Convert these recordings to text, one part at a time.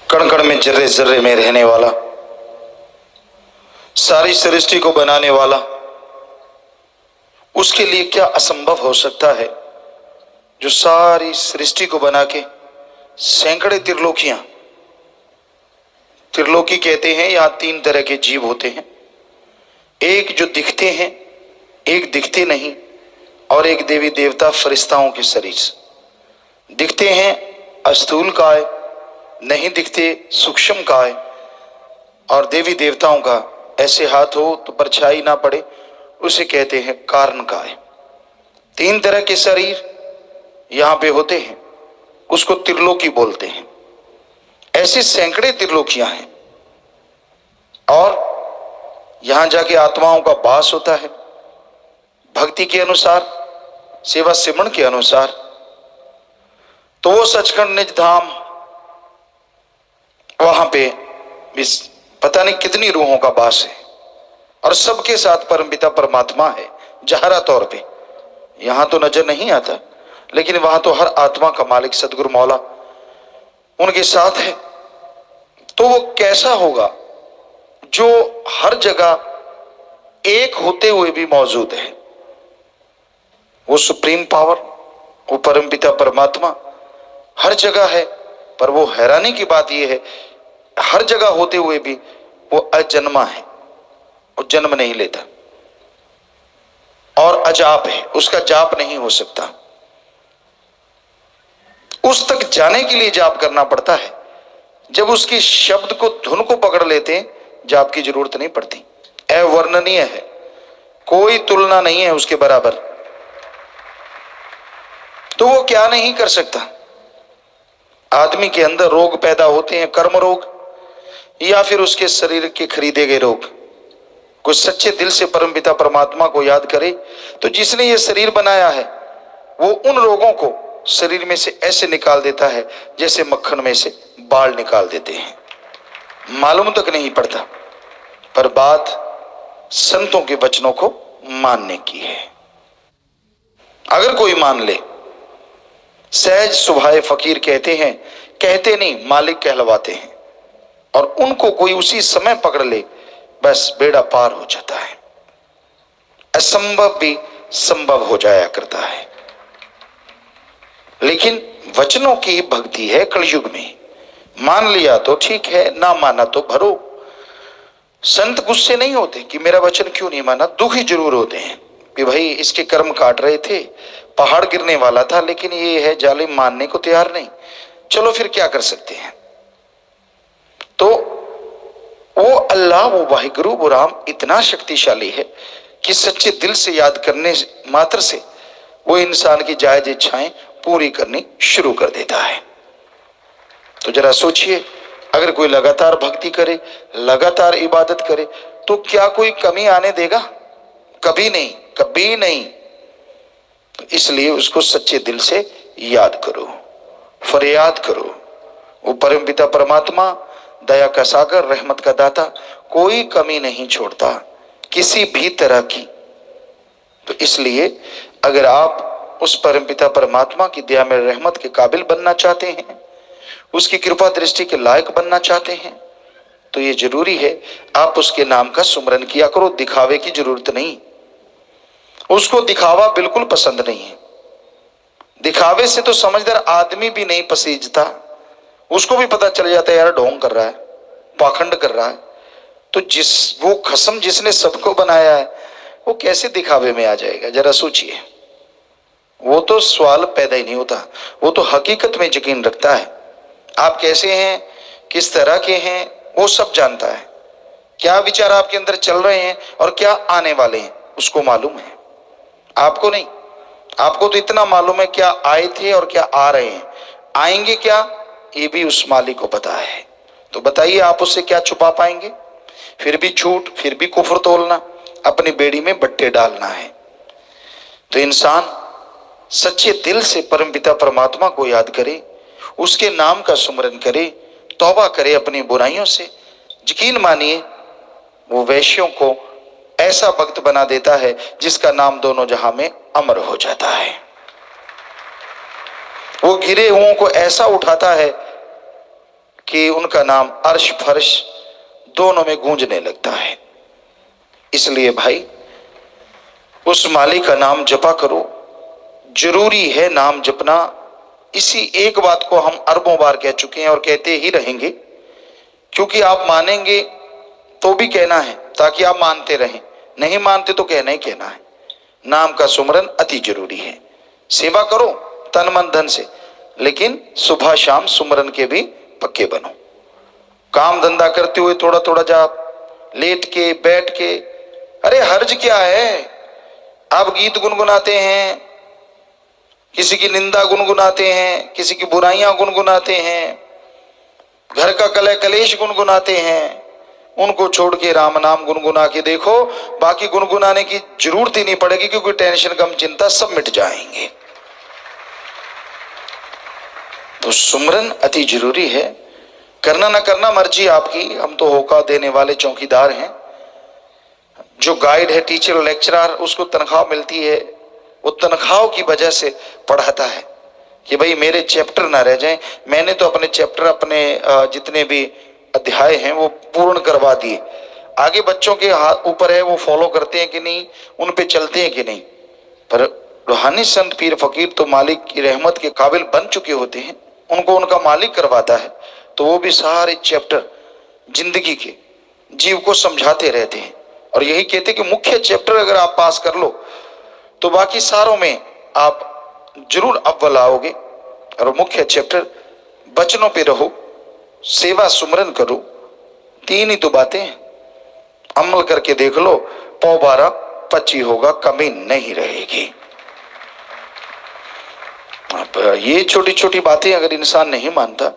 कण कण में जर्रे जर्रे में रहने वाला, सारी सृष्टि को बनाने वाला, उसके लिए क्या असंभव हो सकता है जो सारी सृष्टि को बना के सैकड़े त्रिलोकियां, त्रिलोकी कहते हैं, यहां 3 तरह के जीव होते हैं, एक जो दिखते हैं, एक दिखते नहीं, और एक देवी देवता फरिश्ताओं के शरीर से। दिखते हैं स्थूल काय, नहीं दिखते सूक्ष्म काय, और देवी देवताओं का ऐसे हाथ हो तो परछाई ना पड़े, उसे कहते हैं कारण काय। 3 तरह के शरीर यहां पे होते हैं, उसको त्रिलोकी बोलते हैं। ऐसे सैकड़े त्रिलोकियां हैं, और यहां जाके आत्माओं का वास होता है भक्ति के अनुसार, सेवा सिमरण के अनुसार। तो वो सचखंड निज धाम, वहां पे पता नहीं कितनी रूहों का वास है, और सबके साथ परमपिता परमात्मा है जहरा तौर पे। यहां तो नजर नहीं आता, लेकिन वहां तो हर आत्मा का मालिक सदगुरु मौला उनके साथ है। तो वो कैसा होगा जो हर जगह एक होते हुए भी मौजूद है। वो सुप्रीम पावर, वो परमपिता परमात्मा हर जगह है, पर वो हैरानी की बात यह है हर जगह होते हुए भी वो अजन्मा है, वो जन्म नहीं लेता, और अजाप है, उसका जाप नहीं हो सकता। उस तक जाने के लिए जाप करना पड़ता है। जब उसकी शब्द को, धुन को पकड़ लेते हैं, जाप की जरूरत नहीं पड़ती। अवर्णनीय है, कोई तुलना नहीं है उसके बराबर। तो वो क्या नहीं कर सकता। आदमी के अंदर रोग पैदा होते हैं, कर्म रोग, या फिर उसके शरीर के खरीदे गए रोग। कोई सच्चे दिल से परमपिता परमात्मा को याद करे तो जिसने ये शरीर बनाया है वो उन रोगों को शरीर में से ऐसे निकाल देता है जैसे मक्खन में से बाल निकाल देते हैं, मालूम तक नहीं पड़ता। पर बात संतों के वचनों को मानने की है। अगर कोई मान ले, सहज सुभाए फकीर कहते हैं, कहते नहीं मालिक कहलवाते हैं, और उनको कोई उसी समय पकड़ ले, बस बेड़ा पार हो जाता है। असंभव भी संभव हो जाया करता है। लेकिन वचनों की भक्ति है कलयुग में। मान लिया तो ठीक है, ना माना तो भरो। संत गुस्से नहीं होते कि मेरा वचन क्यों नहीं माना, दुखी जरूर होते हैं कि भाई इसके कर्म काट रहे थे, पहाड़ गिरने वाला था, लेकिन ये है जालिम, मानने को तैयार नहीं। चलो फिर क्या कर सकते हैं। तो वो अल्लाह, वो वाहिगुरु, वो राम इतना शक्तिशाली है कि सच्चे दिल से याद करने मात्र से वो इंसान की जायज इच्छाएं पूरी करनी शुरू कर देता है। तो जरा सोचिए, अगर कोई लगातार भक्ति करे, लगातार इबादत करे, तो क्या कोई कमी आने देगा? कभी नहीं, कभी नहीं। तो इसलिए उसको सच्चे दिल से याद करो, फरियाद करो। वो परमपिता परमात्मा दया का सागर, रहमत का दाता, कोई कमी नहीं छोड़ता किसी भी तरह की। तो इसलिए अगर आप उस परमपिता परमात्मा की दया में रहमत के काबिल बनना चाहते हैं, उसकी कृपा दृष्टि के लायक बनना चाहते हैं, तो ये जरूरी है आप उसके नाम का सुमरन किया करो। दिखावे की जरूरत नहीं, उसको दिखावा बिल्कुल पसंद नहीं है। दिखावे से तो समझदार आदमी भी नहीं पसीजता, उसको भी पता चल जाता है यार ढोंग कर रहा है, पाखंड कर रहा है। तो वो खसम जिसने सबको बनाया है वो कैसे दिखावे में आ जाएगा? जरा सोचिए। वो तो सवाल पैदा ही नहीं होता, वो तो हकीकत में यकीन रखता है। आप कैसे हैं, किस तरह के हैं, वो सब जानता है। क्या विचार आपके अंदर चल रहे हैं और क्या आने वाले हैं उसको मालूम है, आपको नहीं। आपको तो इतना मालूम है क्या आए थे और क्या आ रहे हैं, आएंगे क्या ये भी उस मालिक को पता है। तो बताइए आप उससे क्या छुपा पाएंगे? फिर भी झूठ, फिर भी कुफ्र तोलना, अपनी बेड़ी में बट्टे डालना है। तो इंसान सच्चे दिल से परमपिता परमात्मा को याद करे, उसके नाम का सुमरन करे, तौबा करे अपनी बुराइयों से। यकीन मानिए वो वैश्यों को ऐसा भक्त बना देता है जिसका नाम दोनों जहां में अमर हो जाता है। वो गिरे हुओं को ऐसा उठाता है कि उनका नाम अर्श फर्श दोनों में गूंजने लगता है। इसलिए भाई उस मालिक का नाम जपा करो, जरूरी है नाम जपना। इसी एक बात को हम अरबों बार कह चुके हैं और कहते ही रहेंगे, क्योंकि आप मानेंगे तो भी कहना है ताकि आप मानते रहें, नहीं मानते तो कहना ही कहना है। नाम का सुमरन अति जरूरी है। सेवा करो तन मन धन से, लेकिन सुबह शाम सुमरन के भी पक्के बनो। काम धंधा करते हुए थोड़ा थोड़ा जाप, लेट के बैठ के, अरे हर्ज क्या है। आप गीत गुनगुनाते हैं, किसी की निंदा गुनगुनाते हैं, किसी की बुराइयां गुनगुनाते हैं, घर का कलह कलेश गुनगुनाते हैं, उनको छोड़ के राम नाम गुनगुना के देखो, बाकी गुनगुनाने की जरूरत ही नहीं पड़ेगी, क्योंकि टेंशन गम चिंता सब मिट जाएंगे। तो सुमरन अति जरूरी है। करना ना करना मर्जी आपकी, हम तो होका देने वाले चौकीदार हैं। जो गाइड है, टीचर, लेक्चरर, उसको तनख्वाह मिलती है, वो तनख्वाह की वजह से पढ़ाता है कि भाई मेरे चैप्टर ना रह जाएं। मैंने तो अपने चैप्टर, अपने जितने भी अध्याय हैं वो पूर्ण करवा दिए। आगे बच्चों के हाथ ऊपर है, वो फॉलो करते हैं कि नहीं, उन पे चलते हैं कि नहीं। पर रूहानी संत पीर फकीर तो मालिक की रहमत के काबिल बन चुके होते हैं, उनको उनका मालिक करवाता है, तो वो भी सारे चैप्टर जिंदगी के जीव को समझाते रहते हैं। और यही कहते कि मुख्य चैप्टर अगर आप पास कर लो तो बाकी सारों में आप जरूर अव्वल आओगे। और मुख्य चैप्टर बचनों पे रहो, सेवा सुमरन करो, तीन ही तो बातें हैं। अमल करके देख लो, 12-25 होगा, कमी नहीं रहेगी। अब ये छोटी छोटी बातें अगर इंसान नहीं मानता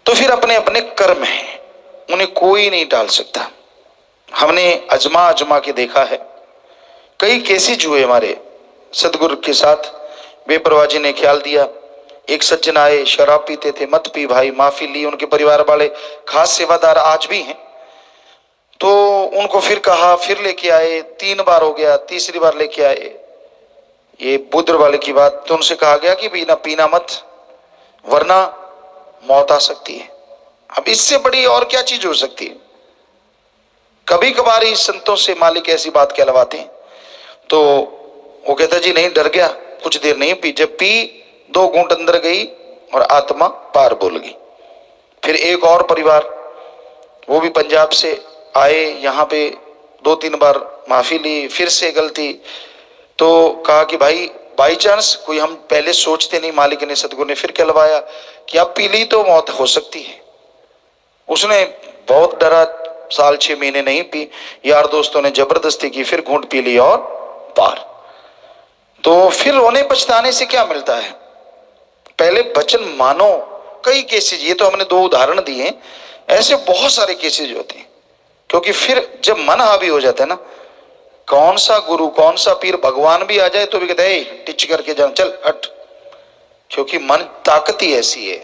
तो फिर अपने अपने कर्म हैं, उन्हें कोई नहीं टाल सकता। हमने अजमा अजमा के देखा है, कई केसेज हुए हमारे सदगुरु के साथ। बेपरवाजी ने ख्याल दिया, एक सज्जन आए, शराब पीते थे, मत पी भाई, माफी ली। उनके परिवार वाले खास सेवादार आज भी हैं, तो उनको फिर कहा, फिर लेके आए, 3 बार हो गया, तीसरी बार लेके आए। ये बुद्र वाले की बात, तो उनसे कहा गया कि पीना पीना मत, वरना मौत आ सकती है। अब इससे बड़ी और क्या चीज हो सकती है। कभी कभार ही संतों से मालिक ऐसी बात कहलवाते हैं, तो वो कहता जी नहीं, डर गया, कुछ देर नहीं पी। जब पी 2 घूंट अंदर गई और आत्मा पार बोल गई। फिर एक और परिवार, वो भी पंजाब से आए, यहाँ पे 2-3 बार माफी ली, फिर से गलती। तो कहा कि भाई बाई चांस कोई, हम पहले सोचते नहीं, मालिक ने सतगुरु ने फिर कहलवाया कि अब पी ली तो मौत हो सकती है। उसने बहुत डरा, साल 6 महीने नहीं पी, यार दोस्तों ने जबरदस्ती की, फिर घूंट पी ली और पार। तो फिर रोने पछताने से क्या मिलता है, पहले वचन मानो। कई केसेज, ये तो हमने 2 उदाहरण दिए, ऐसे बहुत सारे केसेज होते हैं। क्योंकि फिर जब मन हावी हो जाता है ना, कौन सा गुरु, कौन सा पीर, भगवान भी आ जाए तो भी कहते हैं टिच करके जाओ, चल हट। क्योंकि मन ताकत ही ऐसी है,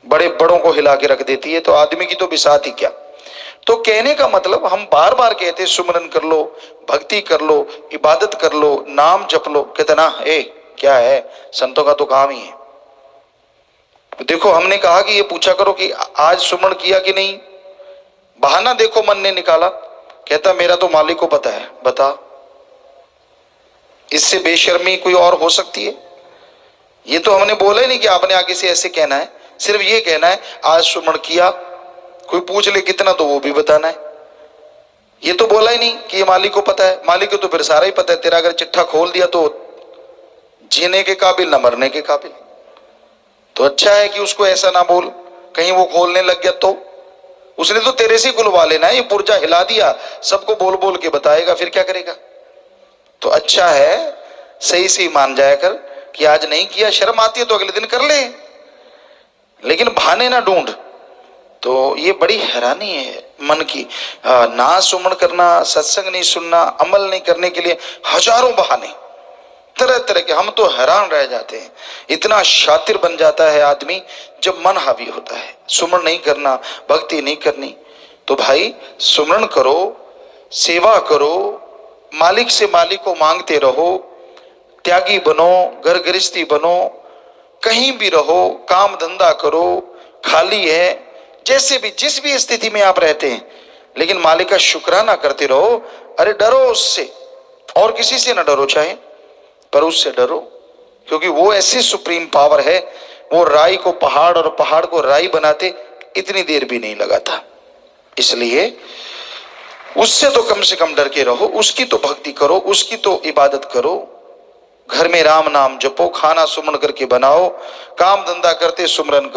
बड़े बड़ों को हिला के रख देती है, तो आदमी की तो बिसात ही क्या। तो कहने का मतलब, हम बार बार कहते सुमरन कर लो, भक्ति कर लो, इबादत कर लो, नाम जप लो, कहते ना क्या है, संतों का तो काम ही है। देखो हमने कहा कि ये पूछा करो कि आज सुमरन किया कि नहीं, बहाना देखो मन ने निकाला, कहता मेरा तो मालिक को पता है। बता, इससे बेशर्मी कोई और हो सकती है? ये तो हमने बोला ही नहीं कि आपने आगे से ऐसे कहना है, सिर्फ ये कहना है आज सुमरन किया, कोई पूछ ले कितना तो वो भी बताना है। ये तो बोला ही नहीं कि ये मालिक को पता है, मालिक को तो फिर सारा ही पता है। तेरा अगर चिट्ठा खोल दिया तो जीने के काबिल ना मरने के काबिल। तो अच्छा है कि उसको ऐसा ना बोल, कहीं वो खोलने लग गया तो उसने तो तेरे से खुलवा लेना है। ये पुर्जा हिला दिया, सबको बोल बोल के बताएगा, फिर क्या करेगा। तो अच्छा है सही से मान जाया कर कि आज नहीं किया, शर्म आती है तो अगले दिन कर ले, लेकिन बहाने ना ढूंढ। तो ये बड़ी हैरानी है मन की, ना सुमन करना, सत्संग नहीं सुनना, अमल नहीं करने के लिए हजारों बहाने, तरह तरह के। हम तो हैरान रह जाते हैं, इतना शातिर बन जाता है आदमी जब मन हावी होता है। सुमन नहीं करना, भक्ति नहीं करनी, तो भाई सुमरन करो, सेवा करो, मालिक से मालिक को मांगते रहो, त्यागी बनो, घर गृहस्थी बनो, कहीं भी रहो, काम धंधा करो, खाली है, जैसे भी जिस भी स्थिति में आप रहते हैं, लेकिन मालिक का शुक्राना करते रहो। अरे डरो उससे, और किसी से ना डरो चाहे, पर उससे डरो, क्योंकि वो ऐसी सुप्रीम पावर है। वो राई को पहाड़ और पहाड़ को राई बनाते इतनी देर भी नहीं लगा था। इसलिए उससे तो कम से कम डर के रहो, उसकी तो भक्ति करो, उसकी तो इबादत करो। घर में राम नाम जपो, खाना सुमन करके बनाओ, काम धंधा करते सुमरन करो।